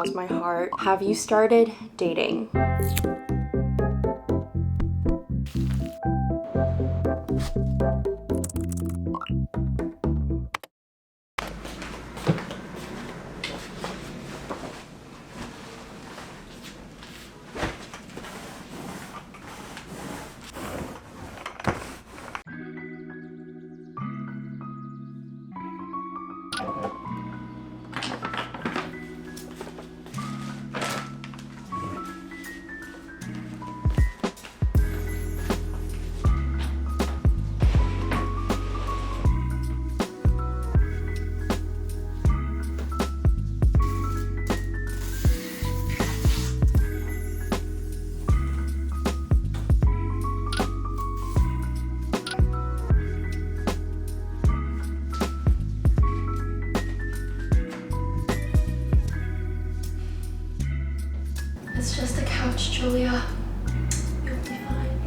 how's my heart? Have you started dating? It's just a couch, Julia. You'll be fine.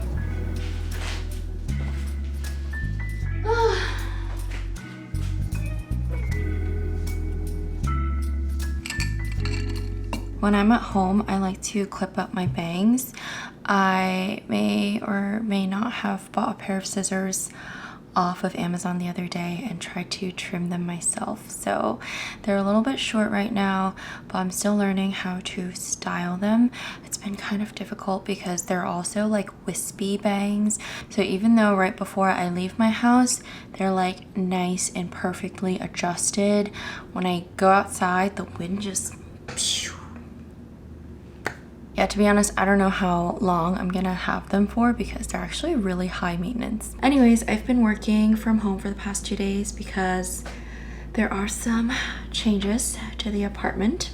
When I'm at home, I like to clip up my bangs. I may or may not have bought a pair of scissors off of Amazon the other day and tried to trim them myself. So they're a little bit short right now, but I'm still learning how to style them. It's been kind of difficult because they're also like wispy bangs. So even though right before I leave my house, they're like nice and perfectly adjusted, when I go outside, the wind just yeah, to be honest, I don't know how long I'm gonna have them for because they're actually really high maintenance. Anyways, I've been working from home for the past 2 days because there are some changes to the apartment.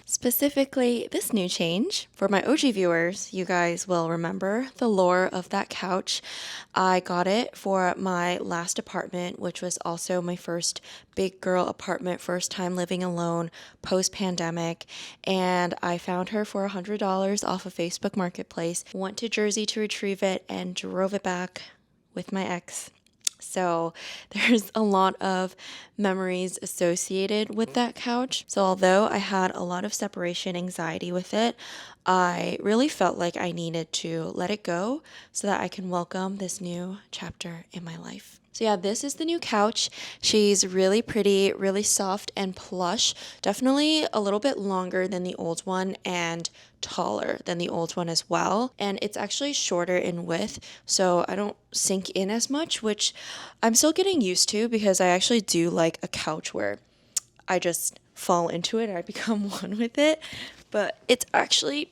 Specifically, this new change. For my OG viewers, you guys will remember the lore of that couch. I got it for my last apartment, which was also my first big girl apartment, first time living alone post-pandemic, and I found her for $100 off of Facebook Marketplace. Went to Jersey to retrieve it and drove it back with my ex. So there's a lot of memories associated with that couch. So although I had a lot of separation anxiety with it, I really felt like I needed to let it go so that I can welcome this new chapter in my life. So yeah, this is the new couch. She's really pretty, really soft and plush. Definitely a little bit longer than the old one and taller than the old one as well. And it's actually shorter in width, so I don't sink in as much, which I'm still getting used to because I actually do like a couch where I just fall into it and I become one with it. But it's actually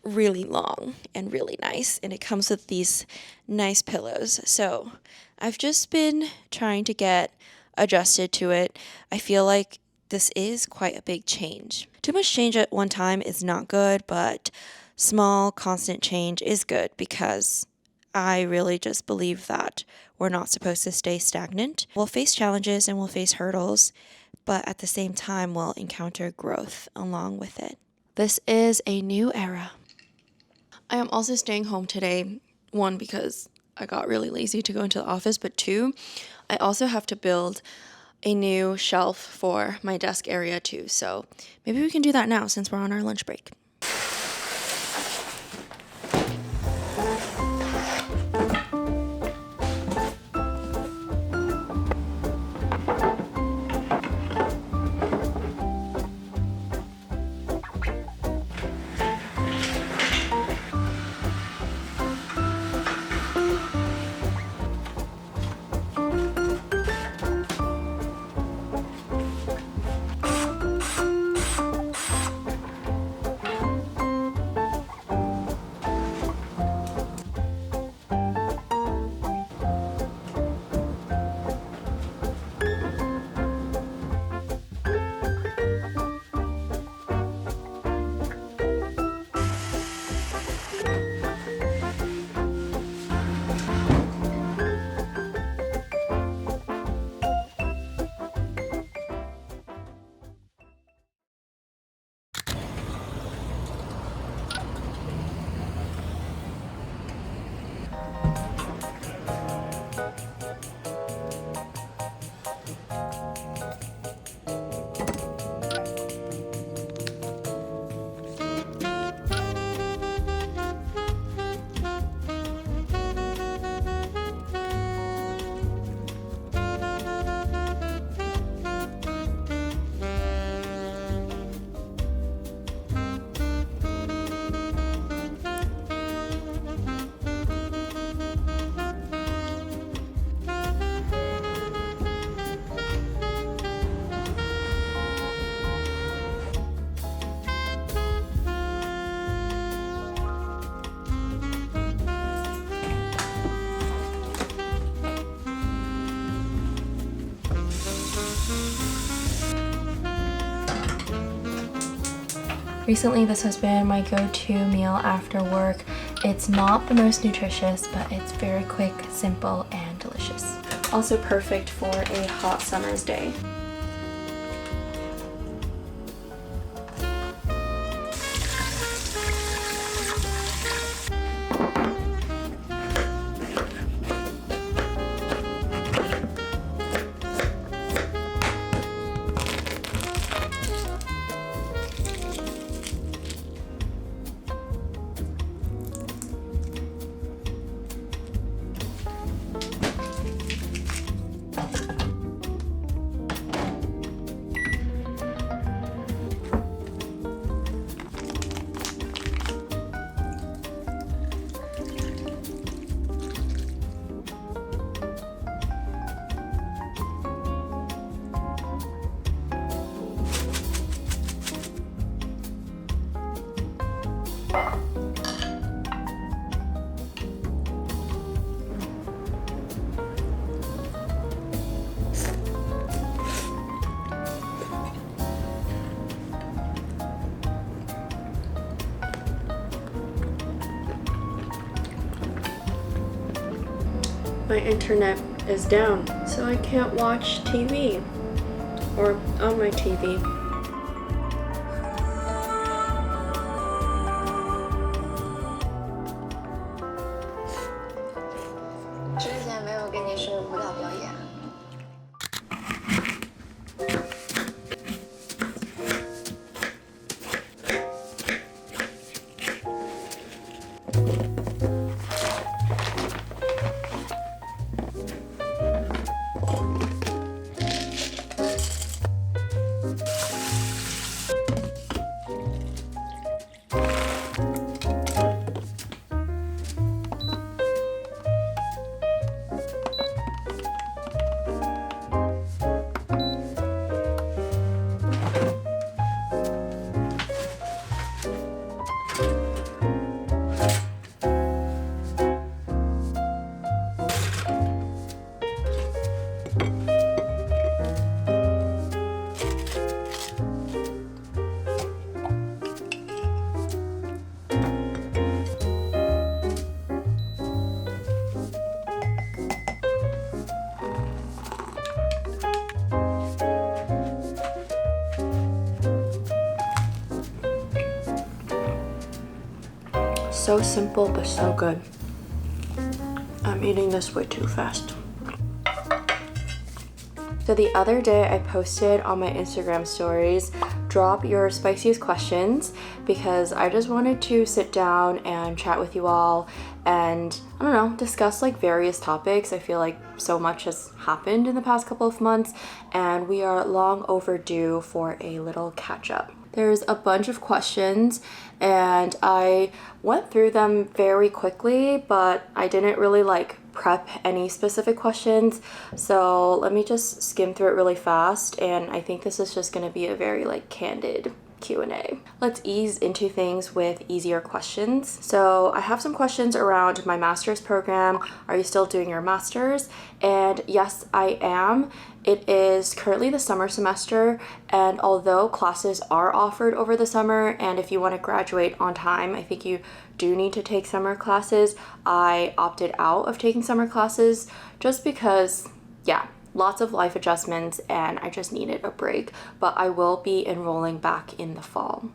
really long and really nice, and it comes with these nice pillows. So I've just been trying to get adjusted to it. I feel like this is quite a big change. Too much change at one time is not good, but small, constant change is good because I really just believe that we're not supposed to stay stagnant. We'll face challenges and we'll face hurdles, but at the same time, we'll encounter growth along with it. This is a new era. I am also staying home today, one, because I got really lazy to go into the office, but two, I also have to build a new shelf for my desk area too. So maybe we can do that now since we're on our lunch break. Recently, this has been my go-to meal after work. It's not the most nutritious, but it's very quick, simple, and delicious. Also perfect for a hot summer's day. My internet is down, so I can't watch TV or on my TV. So simple, but so good. I'm eating this way too fast. So the other day I posted on my Instagram stories, drop your spiciest questions, because I just wanted to sit down and chat with you all and, I don't know, discuss like various topics. I feel like so much has happened in the past couple of months and we are long overdue for a little catch up. There's a bunch of questions and I went through them very quickly, but I didn't really like prep any specific questions. So let me just skim through it really fast. And I think this is just gonna be a very like candid Q&A. Let's ease into things with easier questions. So I have some questions around my master's program. Are you still doing your master's? And yes, I am. It is currently the summer semester, and although classes are offered over the summer, and if you want to graduate on time, I think you do need to take summer classes, I opted out of taking summer classes just because, yeah, lots of life adjustments and I just needed a break, but I will be enrolling back in the fall.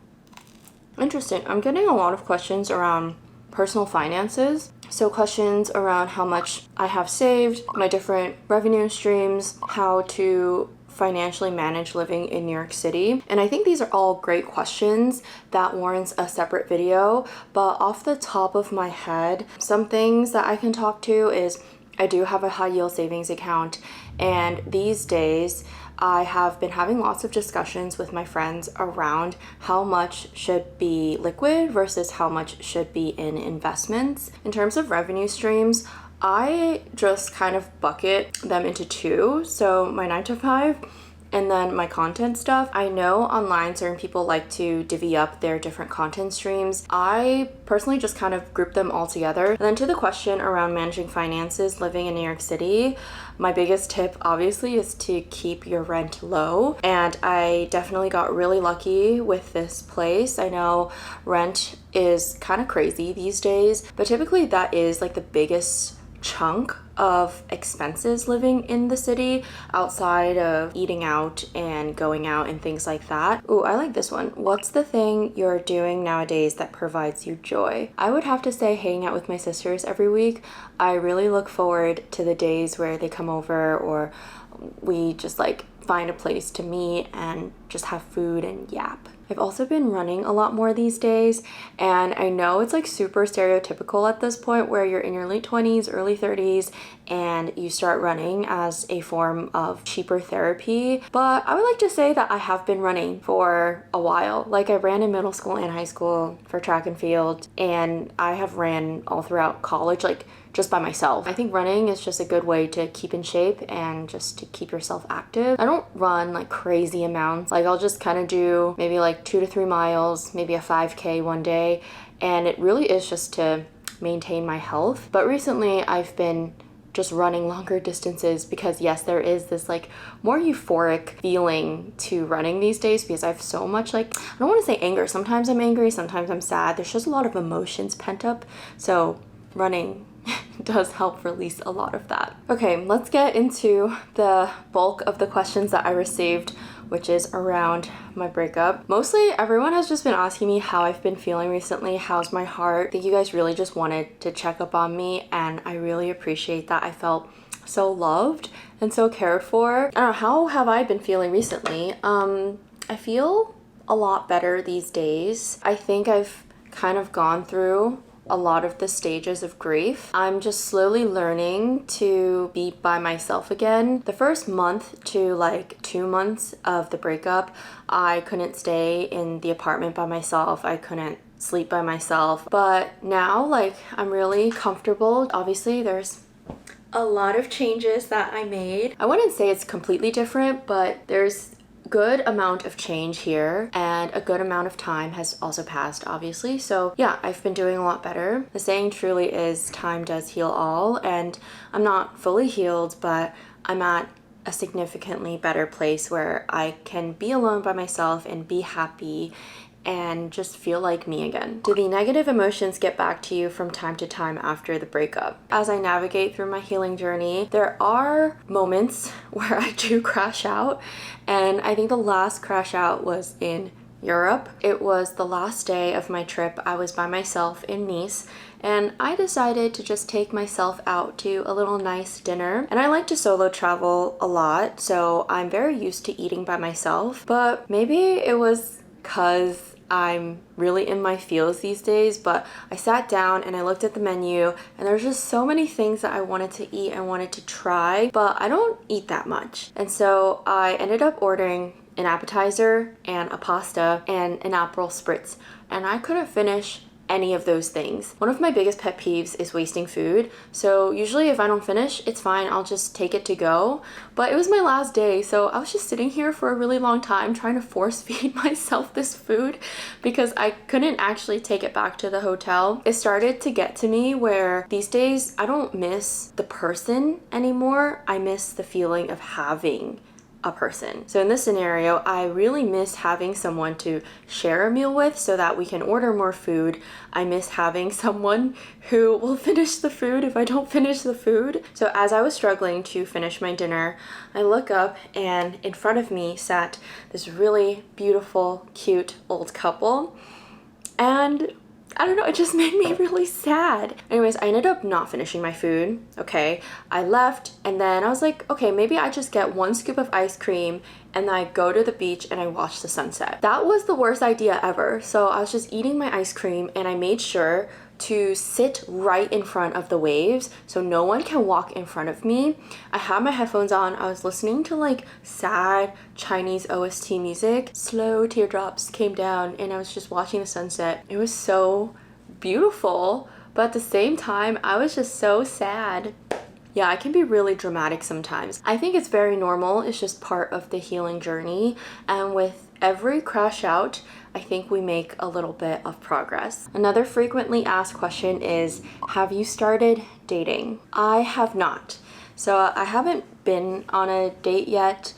Interesting. I'm getting a lot of questions around personal finances. So questions around how much I have saved, my different revenue streams, how to financially manage living in New York City. And I think these are all great questions that warrants a separate video, but off the top of my head, some things that I can talk to is I do have a high yield savings account, and these days I have been having lots of discussions with my friends around how much should be liquid versus how much should be in investments. In terms of revenue streams, I just kind of bucket them into two. So my 9 to 5 And then my content stuff, I know online certain people like to divvy up their different content streams. I personally just kind of group them all together. And then to the question around managing finances living in New York City, my biggest tip obviously is to keep your rent low. And I definitely got really lucky with this place. I know rent is kind of crazy these days, but typically that is like the biggest chunk of expenses living in the city outside of eating out and going out and things like that. Ooh, I like this one. What's the thing you're doing nowadays that provides you joy? I would have to say hanging out with my sisters every week. I really look forward to the days where they come over or we just like find a place to meet and just have food and yap. I've also been running a lot more these days, and I know it's like super stereotypical at this point where you're in your late 20s, early 30s, and you start running as a form of cheaper therapy. But I would like to say that I have been running for a while. Like I ran in middle school and high school for track and field, and I have ran all throughout college, like just by myself. I think running is just a good way to keep in shape and just to keep yourself active. I don't run like crazy amounts. Like I'll just kind of do maybe like 2 to 3 miles, maybe a 5K one day. And it really is just to maintain my health. But recently I've been just running longer distances because yes, there is this like more euphoric feeling to running these days because I have so much like, I don't want to say anger. Sometimes I'm angry, sometimes I'm sad. There's just a lot of emotions pent up. So running does help release a lot of that. Okay, let's get into the bulk of the questions that I received, which is around my breakup. Mostly everyone has just been asking me how I've been feeling recently, how's my heart. I think you guys really just wanted to check up on me, and I really appreciate that. I felt so loved and so cared for. I don't know, how have I been feeling recently? I feel a lot better these days. I think I've kind of gone through a lot of the stages of grief. I'm just slowly learning to be by myself again. The first month to like 2 months of the breakup, I couldn't stay in the apartment by myself. I couldn't sleep by myself. But now, like, I'm really comfortable. Obviously, there's a lot of changes that I made. I wouldn't say it's completely different, but there's good amount of change here and a good amount of time has also passed, obviously. So yeah, I've been doing a lot better. The saying truly is time does heal all, and I'm not fully healed, but I'm at a significantly better place where I can be alone by myself and be happy and just feel like me again. Do the negative emotions get back to you from time to time after the breakup? As I navigate through my healing journey, there are moments where I do crash out, and I think the last crash out was in Europe. It was the last day of my trip. I was by myself in Nice, and I decided to just take myself out to a little nice dinner. And I like to solo travel a lot, so I'm very used to eating by myself, but maybe it was because I'm really in my feels these days, but I sat down and I looked at the menu and there's just so many things that I wanted to eat and wanted to try, but I don't eat that much. And so I ended up ordering an appetizer and a pasta and an Aperol Spritz, and I couldn't finish any of those things. One of my biggest pet peeves is wasting food. So usually if I don't finish, it's fine, I'll just take it to go. But it was my last day, so I was just sitting here for a really long time trying to force feed myself this food because I couldn't actually take it back to the hotel. It started to get to me where these days I don't miss the person anymore. I miss the feeling of having a person. So in this scenario, I really miss having someone to share a meal with so that we can order more food. I miss having someone who will finish the food if I don't finish the food. So as I was struggling to finish my dinner, I look up and in front of me sat this really beautiful, cute old couple. And I don't know, it just made me really sad. Anyways, I ended up not finishing my food, okay? I left, and then I was like, okay, maybe I just get 1 scoop of ice cream and then I go to the beach and I watch the sunset. That was the worst idea ever. So I was just eating my ice cream and I made sure to sit right in front of the waves so no one can walk in front of me. I had my headphones on. I was listening to like sad Chinese OST music. Slow teardrops came down and I was just watching the sunset. It was so beautiful, but at the same time, I was just so sad. Yeah, I can be really dramatic sometimes. I think it's very normal. It's just part of the healing journey. And with every crash out, I think we make a little bit of progress. Another frequently asked question is, have you started dating? I have not. So I haven't been on a date yet.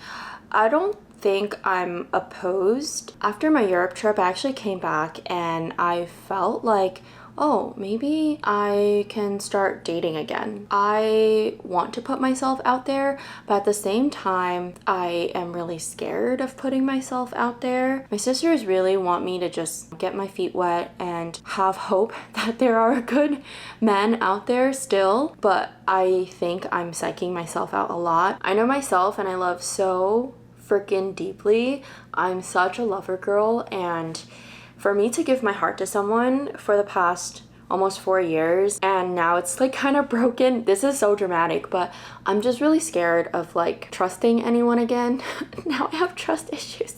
I don't think I'm opposed. After my Europe trip, I actually came back and I felt like, oh, maybe I can start dating again. I want to put myself out there, but at the same time, I am really scared of putting myself out there. My sisters really want me to just get my feet wet and have hope that there are good men out there still, but I think I'm psyching myself out a lot. I know myself and I love so freaking deeply. I'm such a lover girl, and for me to give my heart to someone for the past almost 4 years and now it's like kind of broken. This is so dramatic, but I'm just really scared of like trusting anyone again. Now I have trust issues.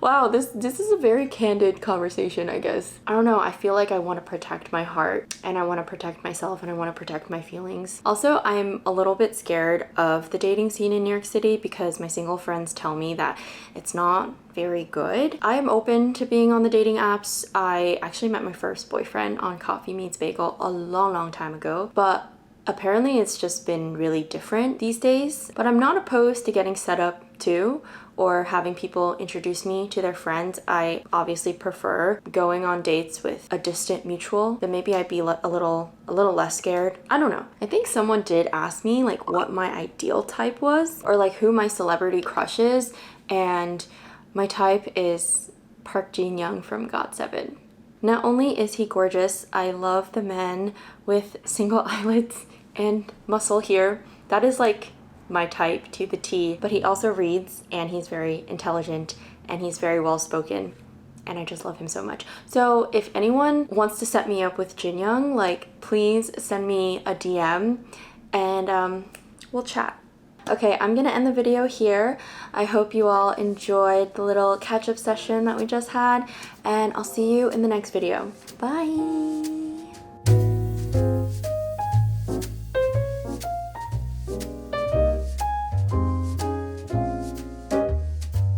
Wow, this is a very candid conversation, I guess. I don't know, I feel like I want to protect my heart and I want to protect myself and I want to protect my feelings. Also, I'm a little bit scared of the dating scene in New York City because my single friends tell me that it's not very good. I am open to being on the dating apps. I actually met my first boyfriend on Coffee Meets Bagel a long time ago, but apparently it's just been really different these days. But I'm not opposed to getting set up too, or having people introduce me to their friends. I obviously prefer going on dates with a distant mutual. Then maybe I'd be a little less scared. I don't know. I think someone did ask me like what my ideal type was, or like who my celebrity crush is, and my type is Park Jin Young from GOT7. Not only is he gorgeous, I love the men with single eyelids and muscle here. That is like my type to the T, but he also reads and he's very intelligent and he's very well spoken and I just love him so much. So if anyone wants to set me up with Jin Young, like please send me a DM and we'll chat. Okay, I'm gonna end the video here. I hope you all enjoyed the little catch-up session that we just had, and I'll see you in the next video. Bye!